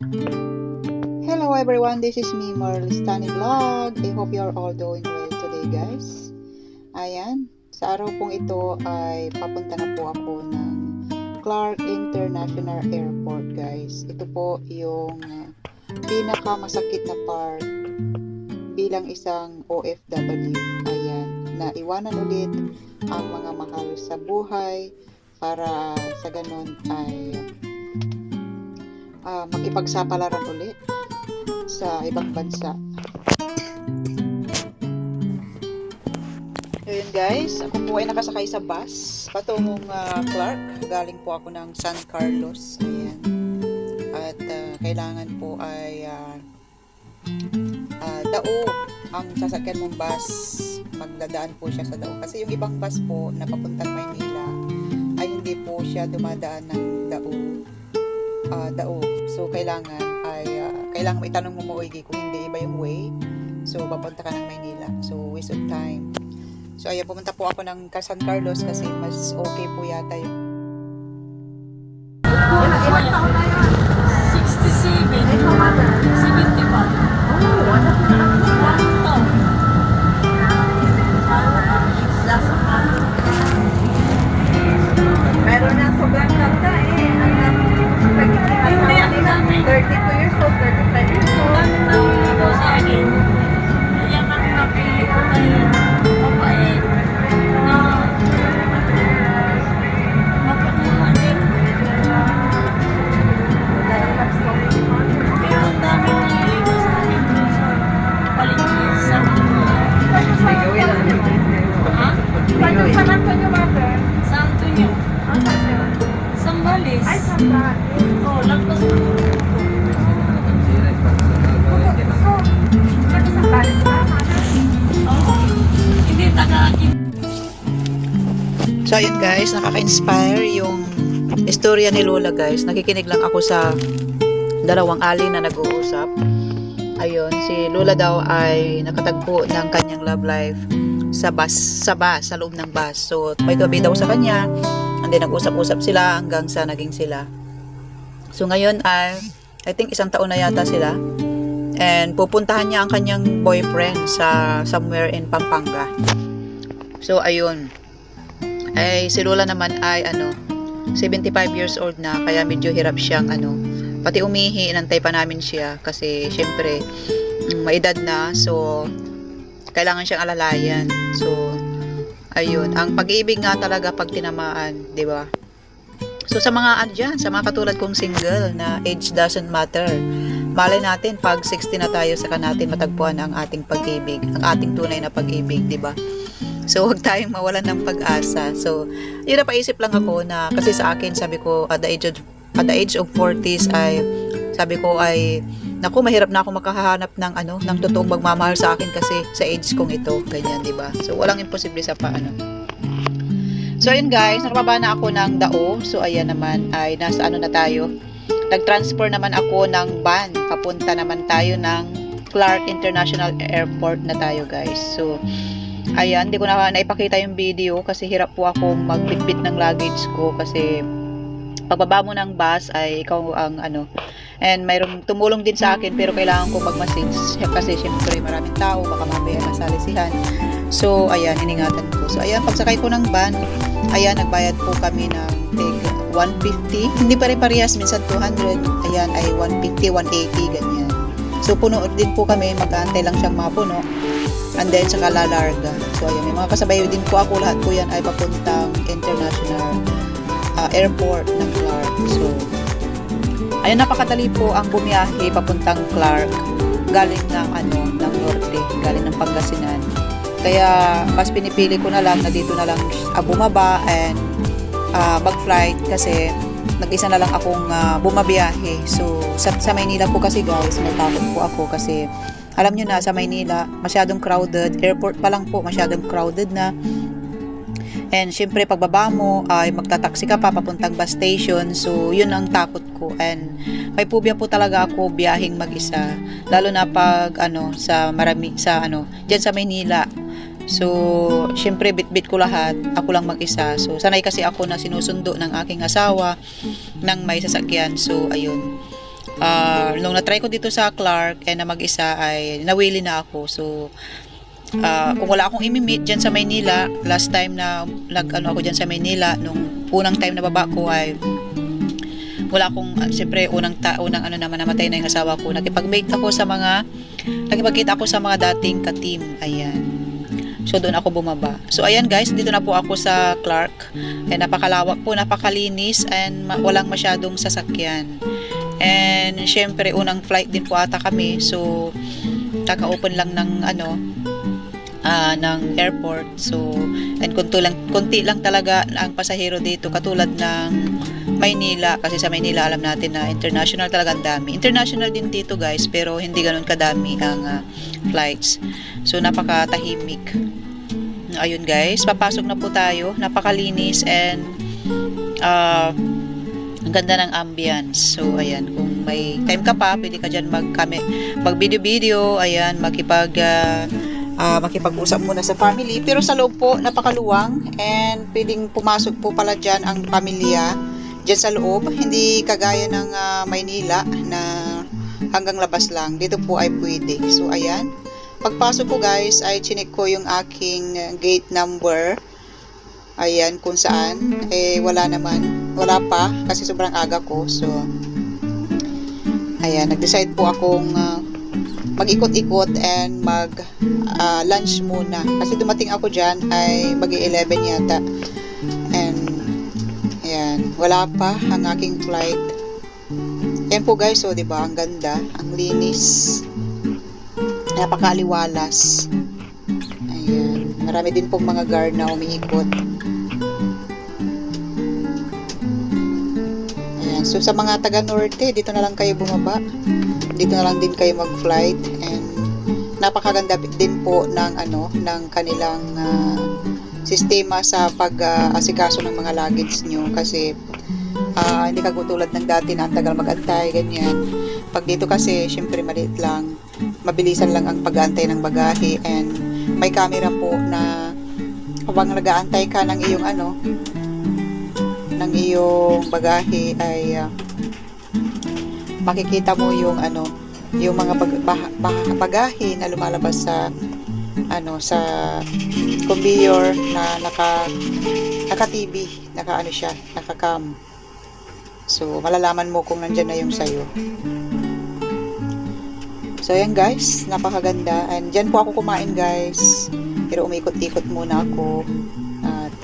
Hello everyone, this is me, Merle Stani Vlog. I hope you're all doing well today guys. Ayan, sa araw pong ito ay papunta na po ako ng Clark International Airport guys. Ito po yung pinakamasakit na part bilang isang OFW. Ayan, na iwanan ulit ang mga mahal sa buhay para sa ganun ay makipagsapalaran ulit sa ibang bansa. Ayun guys, ako po ay nakasakay sa bus patungong Clark. Galing po ako ng San Carlos. Ayan. At kailangan po ay Dao ang sasakyan mong bus. Magdadaan po siya sa Dao. Kasi yung ibang bus po na papuntang Maynila ay hindi po siya dumadaan ng Dao. So kailangan mo itanong mo mauigi kung hindi iba yung way. So papunta ka ng Maynila. So waste of time. So ayan, pumunta po ako ng San Carlos kasi mas okay po yata yung 67, 75. Meron na sobrang ganda eh. Hindi, ang dami. 32 years old, 35 years old. Ang dami sa akin. Kaya ang napili ko kayo. Mabait. Na mapagmamanin. Pero ang dami nililigo sa akin doon sa paligid sa ha? San Antonio Marte? Sa Antonio. Ang sasyo? Sambales. Ay, Sambales. Oh, lagpas mo. So, ano Sambales na? Oo. Hindi taga-akin. So ayun guys, nakaka-inspire yung istorya ni Lola guys. Nakikinig lang ako sa dalawang alin na nag-uusap. Ayun, si Lola daw ay nakatagpo ng kanyang love life sa loob ng bus. So may gabi daw sa kanya, and then nag-usap-usap sila hanggang sa naging sila. So ngayon ay, I think 1 taon na yata sila. And pupuntahan niya ang kanyang boyfriend sa somewhere in Pampanga. So ayun. Ay si Lola naman ay 75 years old na, kaya medyo hirap siyang pati umihi, inantay pa namin siya kasi syempre may edad na, so kailangan siyang alalayan. So ayun, ang pag-ibig nga talaga pag tinamaan, 'di ba? So sa mga sa mga katulad kong single na age doesn't matter. Malay natin pag 60 na tayo saka natin matagpuan ang ating pag-ibig, ang ating tunay na pag-ibig, 'di ba? So huwag tayong mawalan ng pag-asa. So yun, napaisip lang ako na kasi sa akin, sabi ko at the age of 40s ay sabi ko ay naku, mahirap na ako makahanap ng ng totoong magmamahal sa akin kasi sa age kong ito, ganyan, 'di ba? So walang imposible sa paano. So ayun guys, nakababa na ako ng Dao. So ayan naman ay nasa na tayo. Nag-transfer naman ako ng van. Papunta naman tayo ng Clark International Airport na tayo guys. So ayan, hindi ko na naipakita yung video kasi hirap po akong magbitbit ng luggage ko kasi pagbaba mo ng bus ay ikaw ang and mayroong tumulong din sa akin pero kailangan ko mag-message kasi syempre maraming tao, baka mamaya masalisihan. So ayan, iningatan ko. So ayan, pagsakay ko ng van, ayan, nagbayad po kami ng 150, hindi pa rin parehas, minsan 200, ayan ay 150, 180 ganyan. So puno din po kami, mag-aantay lang siyang mapuno and then saka lalarga. So ayan, may mga kasabay din po ako, lahat po yan ay papuntang international airport ng Clark. So ayun, napakadali po ang bumiyahe papuntang Clark galing ng ng norte, galing ng Pangasinan. Kaya mas pinipili ko na lang na dito na lang bumaba and mag-flight kasi nag-isa na lang akong bumabiyahe. So sa Maynila po kasi guys, may takot po ako kasi alam nyo na, sa Maynila masyadong crowded, airport pa lang po masyadong crowded na. And syempre pagbaba mo ay magtataksi ka pa papuntang bus station. So yun ang takot ko, and may phobia po talaga ako biyaheng mag-isa, lalo na pag diyan sa Maynila. So syempre bitbit ko lahat, ako lang mag-isa. So sanay kasi ako na sinusundo ng aking asawa ng may sasakyan. So ayun, nung na-try ko dito sa Clark na mag-isa ay nawili na ako. So kung wala akong imi-meet dyan sa Maynila, last time na ako dyan sa Maynila, nung unang time na baba ko ay wala akong, siyempre unang naman namatay na yung asawa ko. Nakipag-kita ako sa mga dating ka-team. Ayan. So doon ako bumaba. So ayan guys, dito na po ako sa Clark. Napakalawak po, napakalinis, and walang masyadong sasakyan. And syempre unang flight din po ata kami. So kaka-open lang ng ng airport. So and konti lang talaga ang pasahero dito, katulad ng Maynila, kasi sa Maynila alam natin na international talaga ang dami. International din dito guys, pero hindi ganoon kadami ang flights. So napakatahimik. Ayun guys, papasok na po tayo. Napakalinis and ang ganda ng ambience. So ayan, kung may time ka pa, pwede ka dyan mag-video-video, ayan, makipag-usap muna sa family. Pero sa loob po, napakaluwang, and pwedeng pumasok po pala dyan ang pamilya dyan sa loob. Hindi kagaya ng Maynila na hanggang labas lang. Dito po ay pwede. So ayan, pagpasok ko guys ay chinik ko yung aking gate number. Ayan, kung saan wala pa kasi sobrang aga ko. So ayan, nag-decide po akong mag-ikot-ikot and lunch muna. Kasi dumating ako dyan ay mag-11 yata. And ayan, wala pa ang aking flight. Ayan po guys, so diba, ang ganda, ang linis, napakaliwalas. Ayan, marami din pong mga guard na umiikot. Ayan, so sa mga taga norte, dito na lang kayo bumaba. Dito na lang din kayo mag-flight, and napakaganda din po ng kanilang sistema sa pag-asikaso ng mga luggage nyo, kasi hindi kagutulad ng dati na ang tagal mag-antay, ganyan. Pag dito kasi, syempre maliit lang, mabilisan lang ang pag-aantay ng bagahe, and may camera po na habang nag-aantay ka ng iyong bagahe ay makikita mo yung mga bagahe na lumalabas sa conveyor na naka-TV, naka-cam. So malalaman mo kung nandiyan na yung sayo. So ayan guys, napakaganda, and dyan po ako kumain guys, pero umikot-ikot muna ako. At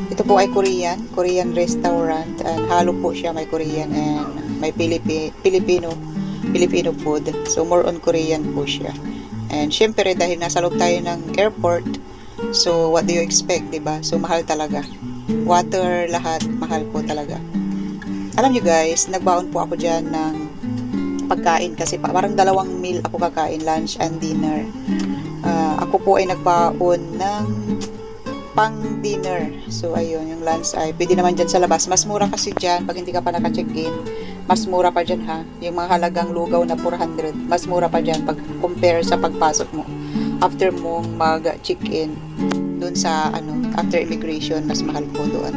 ito po ay Korean restaurant, and halo po siya, may Korean and may Filipino food. So more on Korean po siya. And syempre dahil nasa loob tayo ng airport, so what do you expect, diba? So mahal talaga. Water, lahat mahal po talaga. Alam nyo guys, nagbaon po ako dyan ng pagkain, kasi parang 2 meal ako kakain, lunch and dinner. Ako po ay nagbaon ng pang dinner. So ayun, yung lunch ay pwede naman dyan sa labas. Mas mura kasi dyan pag hindi ka pa naka-check-in. Mas mura pa dyan ha. Yung mga halagang lugaw na 400, mas mura pa dyan pag compare sa pagpasok mo. After mong mag-check-in dun sa after immigration, mas mahal po doon.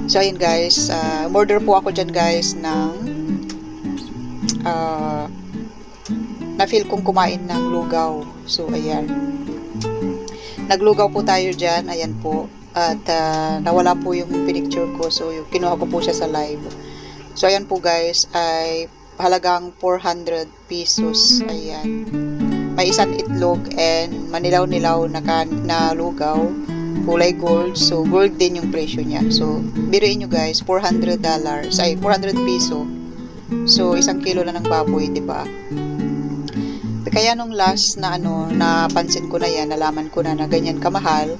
So ayun guys, order po ako dyan guys ng na-feel kong kumain ng lugaw. So ayan, naglugaw po tayo dyan, ayan po. At nawala po yung picture ko, so kinuha ko po siya sa live. So ayan po guys, ay halagang 400 pesos. Ayan, may isang itlog and manilaw-nilaw na lugaw, kulay gold. So gold din yung presyo niya. So biruin nyo guys, $400, ay 400 peso. So 1 kilo na ng baboy, diba? Kaya nung last na napansin ko na yan, nalaman ko na ganyan kamahal.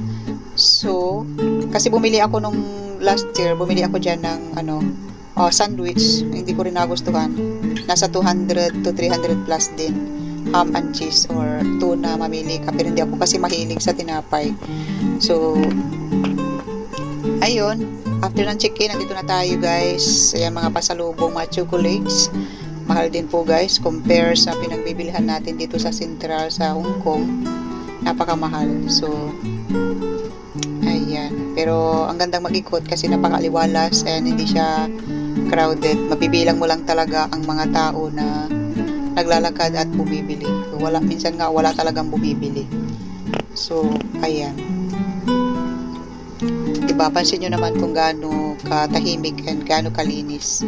So kasi bumili ako nung last year, bumili ako dyan ng sandwich, hindi ko rin nagustuhan. Nasa 200 to 300 plus din. Ham and cheese or tuna, mamili ka. Pero hindi ako kasi mahilig sa tinapay. So ayun, after ng check-in, nandito na tayo guys. Ayan, mga pasalubong, mga chocolates. Mahal din po guys, compare sa pinagbibilihan natin dito sa Central, sa Hong Kong. Napakamahal. So ayan, pero ang gandang mag-ikot kasi napakaliwalas and hindi siya crowded. Mabibilang mo lang talaga ang mga tao na naglalakad at bumibili. Minsan nga wala talagang bumibili. So, ayan. Diba, pansin nyo naman kung gaano katahimik and gaano kalinis.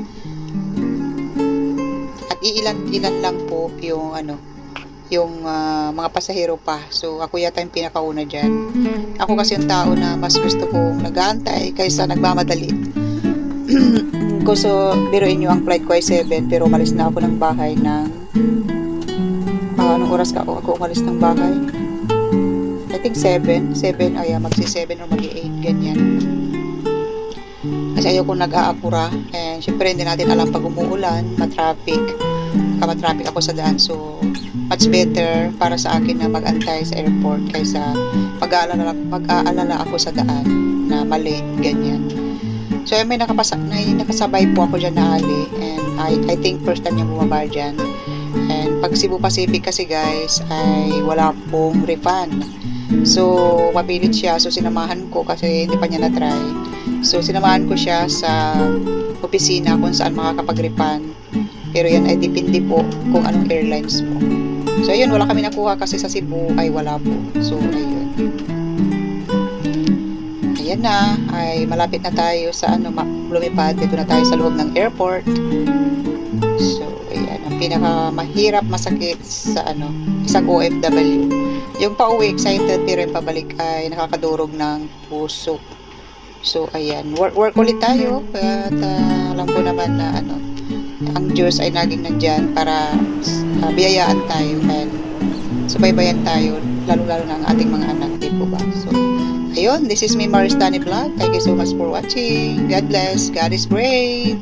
At iilan lang po yung mga pasahero pa. So, ako yata yung pinakauna dyan. Ako kasi yung tao na mas gusto kong nag-aantay kaysa nagmamadali. So, biruin nyo ang flight ko ay 7, pero umalis na ako ng bahay ng anong oras ako umalis ng bahay? I think 7, magsi-7 o mag-8, ganyan. Kasi ayoko nag-aapura. And syempre, hindi natin alam pag umuulan, matraffic ako sa daan. So, much better para sa akin na mag-antay sa airport kaysa mag-aalala ako sa daan na malate, ganyan. So, may nakasabay po ako dyan na Ali, and I think first time niya bumaba dyan. And pag Cebu Pacific kasi guys, ay wala pong refund. So, mapilit siya. So, sinamahan ko kasi hindi pa niya na-try. So, sinamahan ko siya sa opisina kung saan makakapag-refund. Pero yan ay depende po kung anong airlines mo. So, ayun, wala kami nakuha kasi sa Cebu ay wala po. So, ayun. Ayan na, ay malapit na tayo sa lumipad. Dito na tayo sa loob ng airport. So, ayan, ang pinakamahirap masakit sa isang OFW. Yung pauwi, excited, pero yung pabalik ay nakakadurog ng puso. So, ayan, work ulit tayo. At alam ko naman na ang Diyos ay naging nandyan para biyayaan tayo and subaybayan tayo, lalo-lalo na ang ating mga anak, di po ba? So, ayun, this is me, Maris Dani Vlog. Thank you so much for watching. God bless. God is great.